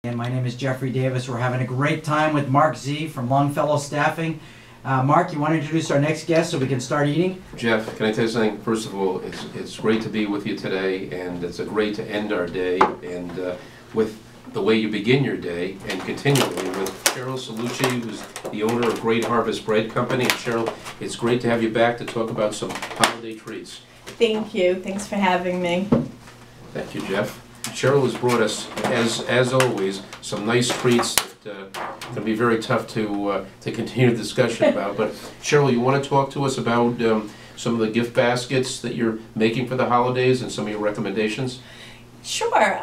And my name is Jeffrey Davis. We're having a great time with Mark Z from Longfellow Staffing. Mark, you want to introduce our next guest so we can start eating? Jeff, can I tell you something? First of all, it's great to be with you today, and it's great to end our day and with the way you begin your day, and continually with Cheryl Cellucci, who's the owner of Great Harvest Bread Company. And Cheryl, it's great to have you back to talk about some holiday treats. Thank you. Thanks for having me. Thank you, Jeff. Cheryl has brought us, as always, some nice treats that can be very tough to continue the discussion about. But Cheryl, you want to talk to us about some of the gift baskets that you're making for the holidays and some of your recommendations? Sure.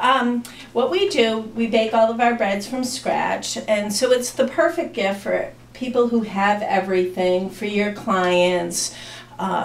What we do, we bake all of our breads from scratch, and so it's the perfect gift for people who have everything, for your clients,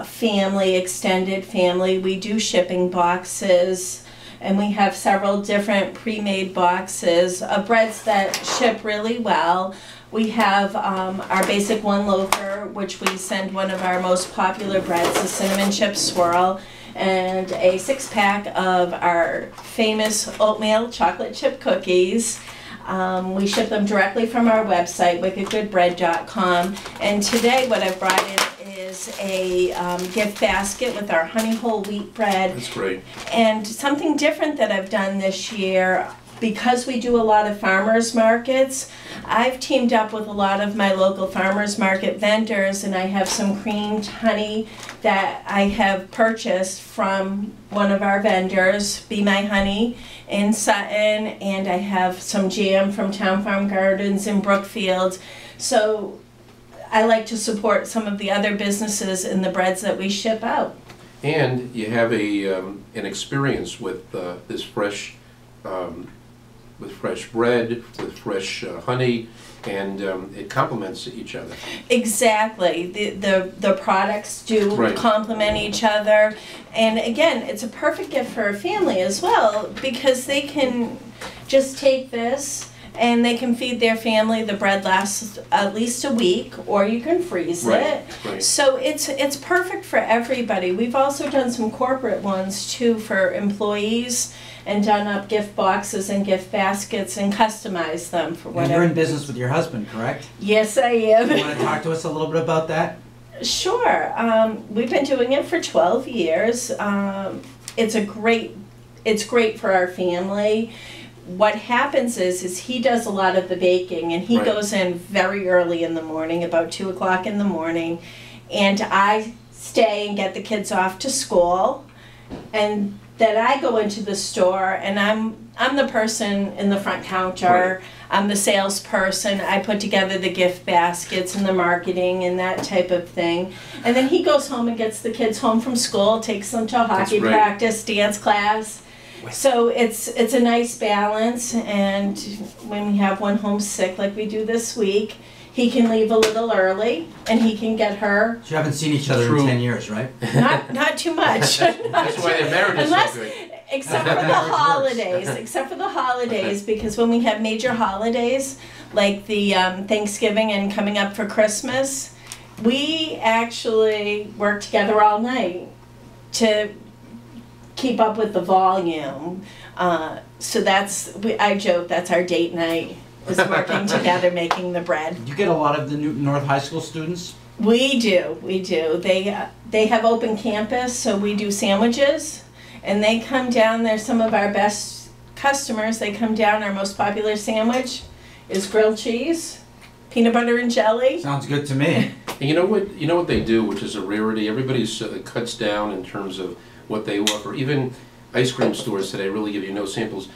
family, extended family. We do shipping boxes, and we have several different pre-made boxes of breads that ship really well. We have our basic one loafer, which we send one of our most popular breads, the cinnamon chip swirl, and a 6-pack of our famous oatmeal chocolate chip cookies. We ship them directly from our website, wickedgoodbread.com. And today what I've brought in is a gift basket with our honey whole wheat bread. That's great. And something different that I've done this year, because we do a lot of farmers markets, I've teamed up with a lot of my local farmers market vendors, and I have some creamed honey that I have purchased from one of our vendors, Be My Honey in Sutton, and I have some jam from Town Farm Gardens in Brookfield. So I like to support some of the other businesses in the breads that we ship out. And you have an experience with this fresh bread, with fresh honey, and it complements each other. Exactly. The products do Right. complement each other. And again, it's a perfect gift for a family as well, because they can just take this and they can feed their family. The bread lasts at least a week, or you can freeze it. Right. So it's perfect for everybody. We've also done some corporate ones too for employees, and done up gift boxes and gift baskets and customized them for And whatever. you're in business with your husband, correct? Yes, I am. You want to talk to us a little bit about that? Sure. We've been doing it for 12 years. It's great for our family. What happens is he does a lot of the baking, and he Right. goes in very early in the morning, about 2 o'clock in the morning, and I stay and get the kids off to school, and then I go into the store, and I'm the person in the front counter. Right. I'm the salesperson. I put together the gift baskets and the marketing and that type of thing. And then he goes home and gets the kids home from school, takes them to hockey great. practice, dance class. So it's a nice balance, and when we have one home sick like we do this week, he can leave a little early and he can get her. You haven't seen each other True. in 10 years, right? Not too much. That's why their marriage is so good. Except for the holidays, because when we have major holidays, like the Thanksgiving and coming up for Christmas, we actually work together all night to keep up with the volume. So I joke, that's our date night, is working together making the bread. You get a lot of the Newton North High School students? We do. They have open campus, so we do sandwiches, and they come down. They're some of our best customers. They come down. Our most popular sandwich is grilled cheese, peanut butter and jelly. Sounds good to me. And you know what they do, which is a rarity. Everybody cuts down in terms of what they offer. Even ice cream stores today really give you no samples.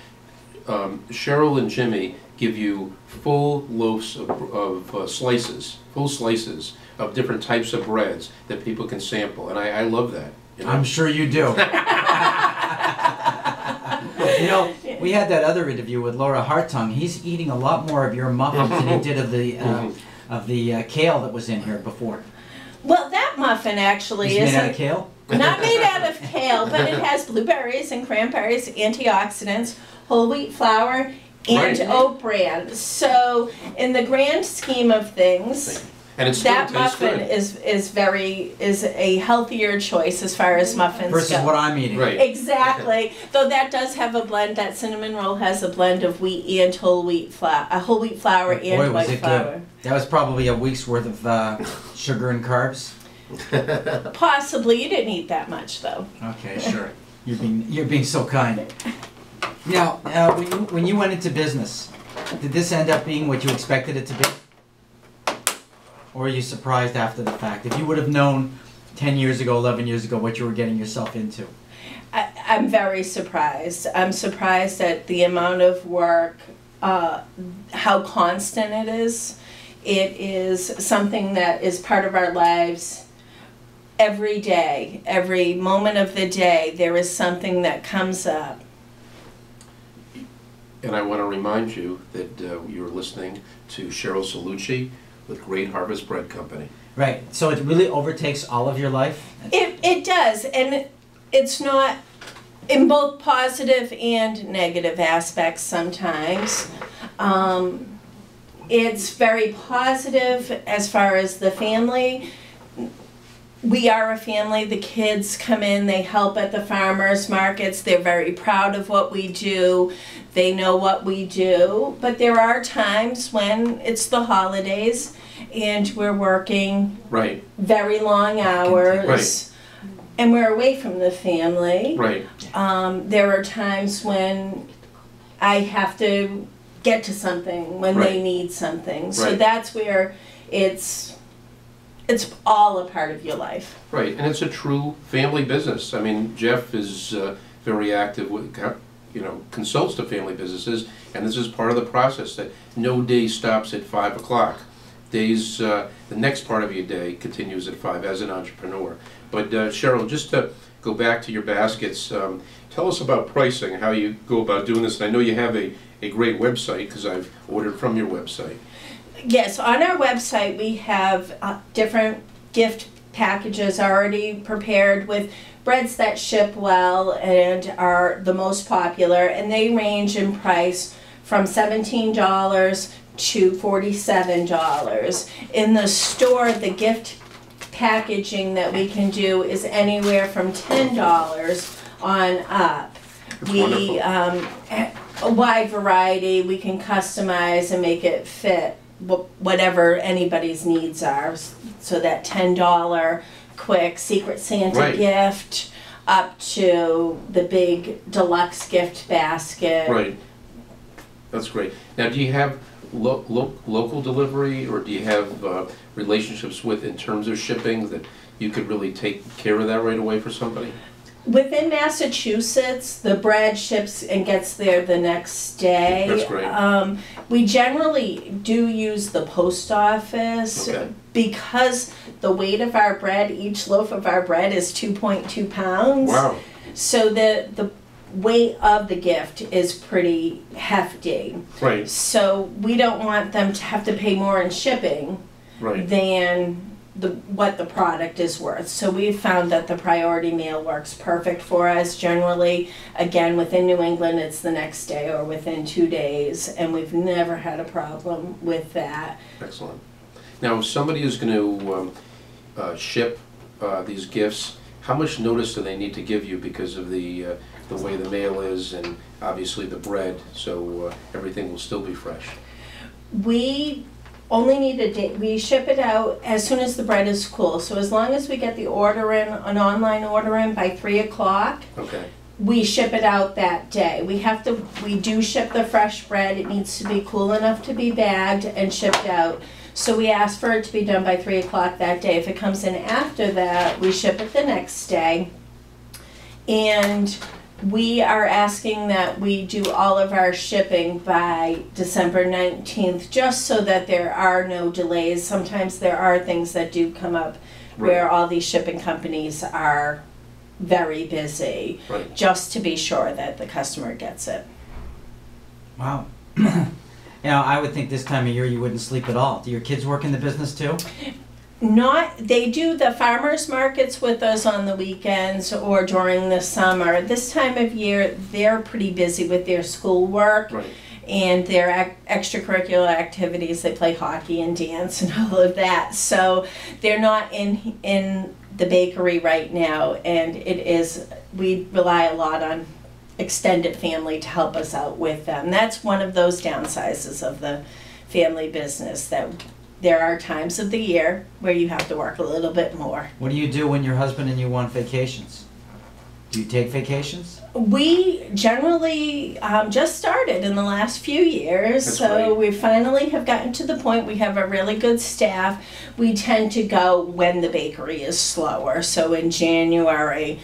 Cheryl and Jimmy give you full loaves of slices, full slices of different types of breads that people can sample, and I love that. You know? I'm sure you do. You know, we had that other interview with Laura Hartung. He's eating a lot more of your muffins than he did of the kale that was in here before. Well, that muffin actually Is is made out of kale? not made out of kale, but it has blueberries and cranberries, antioxidants, whole wheat flour, and Right. oat bran. So in the grand scheme of things, And it still that tastes muffin good. is a healthier choice as far as muffins Versus go. what I'm eating. Right. Exactly. Though that does have a blend. That cinnamon roll has a blend of wheat and whole wheat flour, whole wheat flour and Boy, was white it flour. good. That was probably a week's worth of sugar and carbs. Possibly. You didn't eat that much though. Okay, sure. You're being so kind. Now, when you went into business, did this end up being what you expected it to be? Or are you surprised after the fact? If you would have known 10 years ago, 11 years ago, what you were getting yourself into? I'm very surprised. I'm surprised at the amount of work, how constant it is. It is something that is part of our lives every day. Every moment of the day, there is something that comes up. And I want to remind you that you're listening to Cheryl Cellucci with Great Harvest Bread Company. Right. So it really overtakes all of your life? It does, and it's not in both positive and negative aspects sometimes. It's very positive as far as the family. We are a family. The kids come in, they help at the farmers markets. They're very proud of what we do. They know what we do. But there are times when it's the holidays and we're working Right. very long hours. Right. And we're away from the family. Right. There are times when I have to get to something, when they Right. need something. So Right. that's where it's all a part of your life. Right, and it's a true family business. I mean, Jeff is very active with, consults to family businesses, and this is part of the process, that no day stops at 5 o'clock. Days, the next part of your day continues at 5 as an entrepreneur. But Cheryl, just to go back to your baskets, tell us about pricing, how you go about doing this. And I know you have a great website, because I've ordered from your website. Yes, on our website we have different gift packages already prepared with breads that ship well and are the most popular, and they range in price from $17 to $47. In the store, the gift packaging that we can do is anywhere from $10 on up. That's We a wide variety. We can customize and make it fit whatever anybody's needs are. So that $10 quick Secret Santa Right. gift up to the big deluxe gift basket. Right. That's great. Now, do you have local delivery, or do you have relationships with, in terms of shipping, that you could really take care of that right away for somebody? Within Massachusetts, the bread ships and gets there the next day. That's great. We generally do use the post office Okay. because the weight of our bread, each loaf of our bread is 2.2 pounds. Wow. So the weight of the gift is pretty hefty. Right. So we don't want them to have to pay more in shipping Right. than what the product is worth. So we've found that the priority mail works perfect for us. Generally, again, within New England, it's the next day or within 2 days, and we've never had a problem with that. Excellent. Now, if somebody is going to ship these gifts, how much notice do they need to give you because of the way the mail is, and obviously the bread, so everything will still be fresh? We only need a day. We ship it out as soon as the bread is cool. So as long as we get the order in, an online order in by 3 o'clock, Okay. we ship it out that day. We do ship the fresh bread. It needs to be cool enough to be bagged and shipped out. So we ask for it to be done by 3 o'clock that day. If it comes in after that, we ship it the next day. And we are asking that we do all of our shipping by December 19th, just so that there are no delays. Sometimes there are things that do come up where all these shipping companies are very busy, Right. just to be sure that the customer gets it. Wow. I would think this time of year you wouldn't sleep at all. Do your kids work in the business too? They do the farmers markets with us on the weekends or during the summer. This time of year, they're pretty busy with their schoolwork. Right. and their extracurricular activities, they play hockey and dance and all of that. So they're not in the bakery right now, and we rely a lot on extended family to help us out with them. That's one of those downsizes of the family business, that there are times of the year where you have to work a little bit more. What do you do when your husband and you want vacations? Do you take vacations? We generally just started in the last few years. That's So great. we finally have gotten to the point we have a really good staff. We tend to go when the bakery is slower. So in January,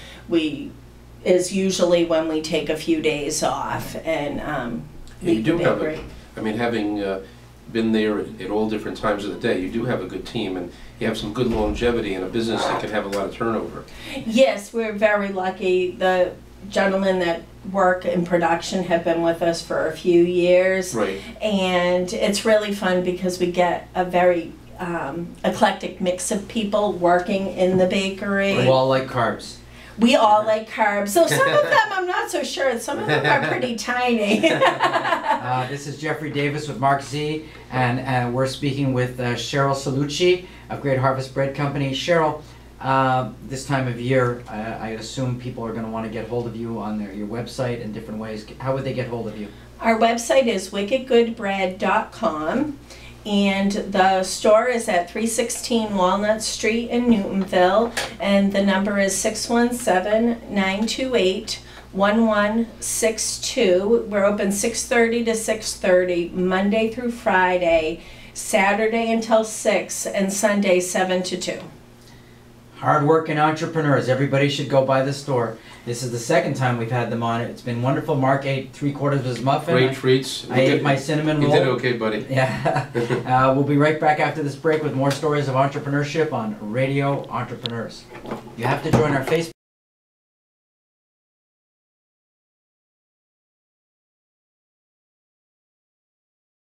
is usually when we take a few days off and You meet do the have bakery. having been there at all different times of the day, you do have a good team, and you have some good longevity in a business that can have a lot of turnover. Yes, we're very lucky. The gentlemen that work in production have been with us for a few years. Right. And it's really fun because we get a very eclectic mix of people working in the bakery. We all like carbs. We all like carbs. So some of them I'm not so sure. Some of them are pretty tiny. This is Jeffrey Davis with Mark Z, and we're speaking with Cheryl Cellucci of Great Harvest Bread Company. Cheryl, this time of year, I assume people are going to want to get hold of you on your website in different ways. How would they get hold of you? Our website is wickedgoodbread.com, and the store is at 316 Walnut Street in Newtonville, and the number is 617-928-1162. We're open 6:30 to 6:30, Monday through Friday, Saturday until 6, and Sunday 7 to 2. Hard-working entrepreneurs. Everybody should go by the store. This is the second time we've had them on it. It's been wonderful. Mark ate 3/4 of his muffin. Great treats. I ate my cinnamon roll. You did okay, buddy. Yeah. We'll be right back after this break with more stories of entrepreneurship on Radio Entrepreneurs. You have to join our Facebook